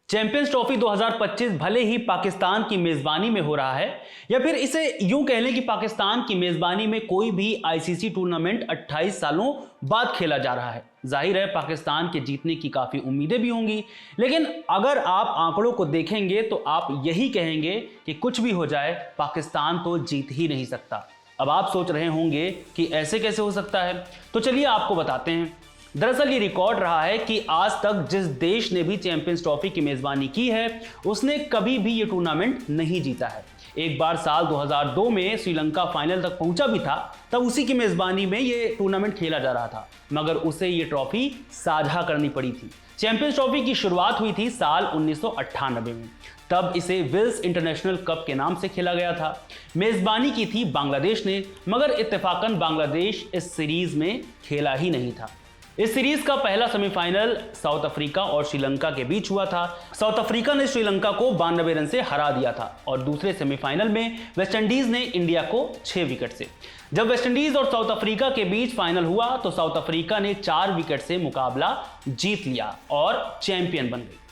Champions trophy 2025 भले ही पाकिस्तान की मेजबानी में हो रहा है, या फिर इसे यूं कह लें कि पाकिस्तान की मेजबानी में कोई भी आईसीसी टूर्नामेंट 28 सालों बाद खेला जा रहा है। जाहिर है पाकिस्तान के जीतने की काफी उम्मीदें भी होंगी, लेकिन अगर आप आंकड़ों को देखेंगे तो आप यही कहेंगे कि कुछ भी हो जाए पाकिस्तान तो जीत ही नहीं सकता। अब आप सोच रहे होंगे कि ऐसे कैसे हो सकता है, तो चलिए आपको बताते हैं। दरअसल ये रिकॉर्ड रहा है कि आज तक जिस देश ने भी चैंपियंस ट्रॉफी की मेजबानी की है उसने कभी भी ये टूर्नामेंट नहीं जीता है। एक बार साल 2002 में श्रीलंका फाइनल तक पहुंचा भी था, तब उसी की मेजबानी में ये टूर्नामेंट खेला जा रहा था, मगर उसे ये ट्रॉफी साझा करनी पड़ी थी। चैंपियंस ट्रॉफी की शुरुआत हुई थी साल 1998 में, तब इसे विल्स इंटरनेशनल कप के नाम से खेला गया था। मेजबानी की थी बांग्लादेश ने, मगर इत्तेफाकन बांग्लादेश इस सीरीज में खेला ही नहीं था। इस सीरीज का पहला सेमीफाइनल साउथ अफ्रीका और श्रीलंका के बीच हुआ था। साउथ अफ्रीका ने श्रीलंका को 92 रन से हरा दिया था और दूसरे सेमीफाइनल में वेस्टइंडीज ने इंडिया को 6 विकेट से। जब वेस्टइंडीज और साउथ अफ्रीका के बीच फाइनल हुआ तो साउथ अफ्रीका ने 4 विकेट से मुकाबला जीत लिया और चैंपियन बन गई।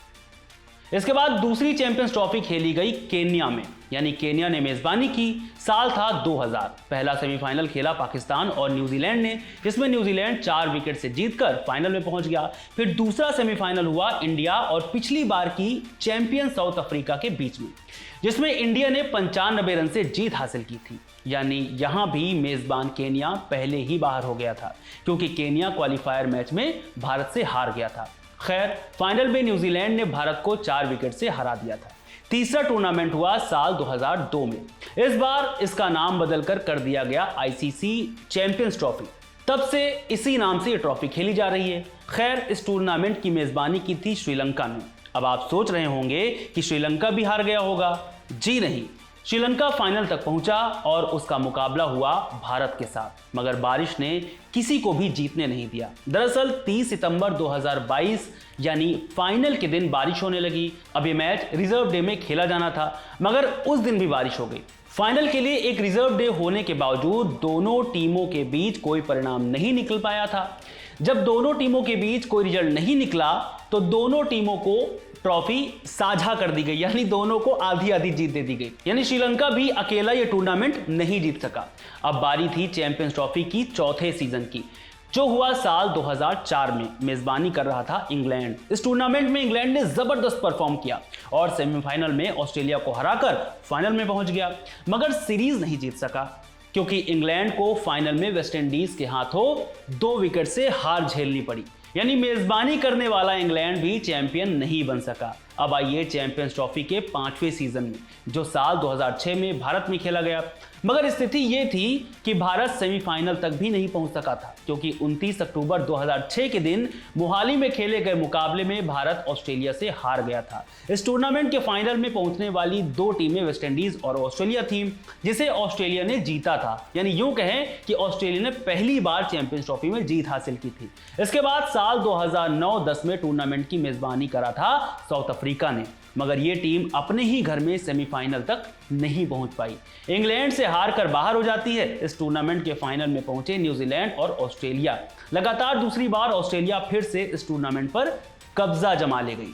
इसके बाद दूसरी चैंपियंस ट्रॉफी खेली गई केन्या में, यानी केन्या ने मेजबानी की। साल था 2000। पहला सेमीफाइनल खेला पाकिस्तान और न्यूजीलैंड ने, जिसमें न्यूजीलैंड 4 विकेट से जीतकर फाइनल में पहुंच गया। फिर दूसरा सेमीफाइनल हुआ इंडिया और पिछली बार की चैंपियन साउथ अफ्रीका के बीच में, जिसमें इंडिया ने 95 रन से जीत हासिल की थी। यानी यहां भी मेजबान केन्या पहले ही बाहर हो गया था, क्योंकि केन्या क्वालिफायर मैच में भारत से हार गया था। खैर, फाइनल में न्यूजीलैंड ने भारत को 4 विकेट से हरा दिया था। तीसरा टूर्नामेंट हुआ साल 2002 में। इस बार इसका नाम बदलकर कर दिया गया आईसीसी चैंपियंस ट्रॉफी। तब से इसी नाम से ये ट्रॉफी खेली जा रही है। खैर, इस टूर्नामेंट की मेजबानी की थी श्रीलंका ने। अब आप सोच रहे होंगे कि श्रीलंका भी हार गया होगा। जी नहीं, श्रीलंका फाइनल तक पहुंचा और उसका मुकाबला हुआ भारत के साथ, मगर बारिश ने किसी को भी जीतने नहीं दिया। दरअसल 30 सितंबर 2022 यानी फाइनल के दिन बारिश होने लगी। अब ये मैच रिजर्व डे में खेला जाना था, मगर उस दिन भी बारिश हो गई। फाइनल के लिए एक रिजर्व डे होने के बावजूद दोनों टीमों के बीच कोई परिणाम नहीं निकल पाया था। जब दोनों टीमों के बीच कोई रिजल्ट नहीं निकला तो दोनों टीमों को ट्रॉफी साझा कर दी गई, यानी दोनों को आधी आधी जीत दे दी गई। यानी श्रीलंका भी अकेला ये टूर्नामेंट नहीं जीत सका। अब बारी थी चैंपियंस ट्रॉफी की चौथे सीजन की, जो हुआ साल 2004 में। मेजबानी कर रहा था इंग्लैंड। इस टूर्नामेंट में इंग्लैंड ने जबरदस्त परफॉर्म किया और सेमीफाइनल में ऑस्ट्रेलिया को हराकर फाइनल में पहुंच गया, मगर सीरीज नहीं जीत सका, क्योंकि इंग्लैंड को फाइनल में वेस्टइंडीज के हाथों 2 विकेट से हार झेलनी पड़ी। यानी मेजबानी करने वाला इंग्लैंड भी चैंपियन नहीं बन सका। अब आइए चैंपियंस ट्रॉफी के 5वें सीजन में, जो साल 2006 में भारत में खेला गया। मगर स्थिति यह थी कि भारत सेमीफाइनल तक भी नहीं पहुंच सका था, क्योंकि 29 अक्टूबर 2006 के दिन मोहाली में खेले गए मुकाबले में भारत ऑस्ट्रेलिया से हार गया था। इस टूर्नामेंट के फाइनल में पहुंचने वाली 2 टीमें वेस्टइंडीज और ऑस्ट्रेलिया थी, जिसे ऑस्ट्रेलिया ने जीता था। यानी यूं कहें कि ऑस्ट्रेलिया ने पहली बार चैंपियंस ट्रॉफी में जीत हासिल की थी। इसके बाद साल 2009-10 में टूर्नामेंट की मेजबानी करा था साउथ अफ्रीका ने, मगर यह टीम अपने ही घर में सेमीफाइनल तक नहीं पहुंच पाई। इंग्लैंड से हार कर बाहर हो जाती है। इस टूर्नामेंट के फाइनल में पहुंचे न्यूजीलैंड और ऑस्ट्रेलिया। लगातार दूसरी बार ऑस्ट्रेलिया फिर से इस टूर्नामेंट पर कब्जा जमा ले गई।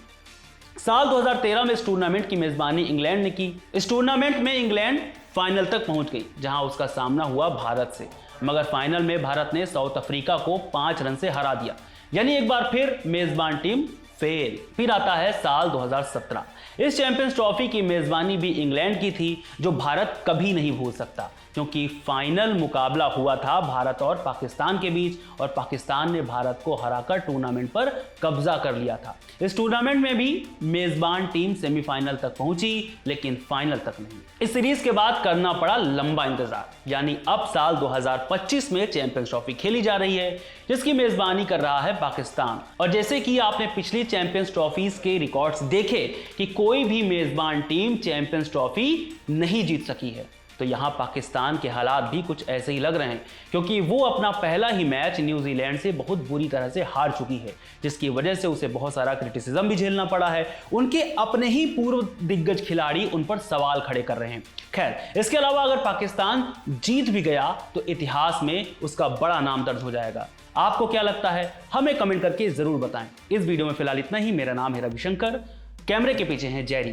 साल 2013 में इस टूर्नामेंट की मेजबानी इंग्लैंड ने की। इस टूर्नामेंट में इंग्लैंड फाइनल तक पहुंच गई, जहां उसका सामना हुआ भारत से, मगर फाइनल में भारत ने साउथ अफ्रीका को 5 रन से हरा दिया। यानी एक बार फिर मेजबान टीम फेल। फिर आता है साल 2017। इस चैंपियंस ट्रॉफी की मेजबानी भी इंग्लैंड की थी, जो भारत कभी नहीं भूल सकता, क्योंकि फाइनल मुकाबला हुआ था भारत और पाकिस्तान के बीच और पाकिस्तान ने भारत को हराकर टूर्नामेंट पर कब्जा कर लिया था। इस टूर्नामेंट में भी मेजबान टीम सेमीफाइनल तक पहुंची, लेकिन फाइनल तक नहीं। इस सीरीज के बाद करना पड़ा लंबा इंतजार। यानी अब साल 2025 में चैंपियंस ट्रॉफी खेली जा रही है, जिसकी मेजबानी कर रहा है पाकिस्तान। और जैसे कि आपने पिछली चैंपियंस ट्रॉफीज के रिकॉर्ड्स देखे कि कोई भी मेजबान टीम चैंपियंस ट्रॉफी नहीं जीत सकी है, तो यहां पाकिस्तान के हालात भी कुछ ऐसे ही लग रहे हैं, क्योंकि वो अपना पहला ही मैच न्यूजीलैंड से बहुत बुरी तरह से हार चुकी है, जिसकी वजह से उसे बहुत सारा क्रिटिसिज्म भी झेलना पड़ा है। उनके अपने ही पूर्व दिग्गज खिलाड़ी उन पर सवाल खड़े कर रहे हैं। खैर, इसके अलावा अगर पाकिस्तान जीत भी गया तो इतिहास में उसका बड़ा नाम दर्ज हो जाएगा। आपको क्या लगता है, हमें कमेंट करके जरूर बताएं। इस वीडियो में फिलहाल इतना ही। मेरा नाम है रविशंकर। कैमरे के पीछे हैं जेरी।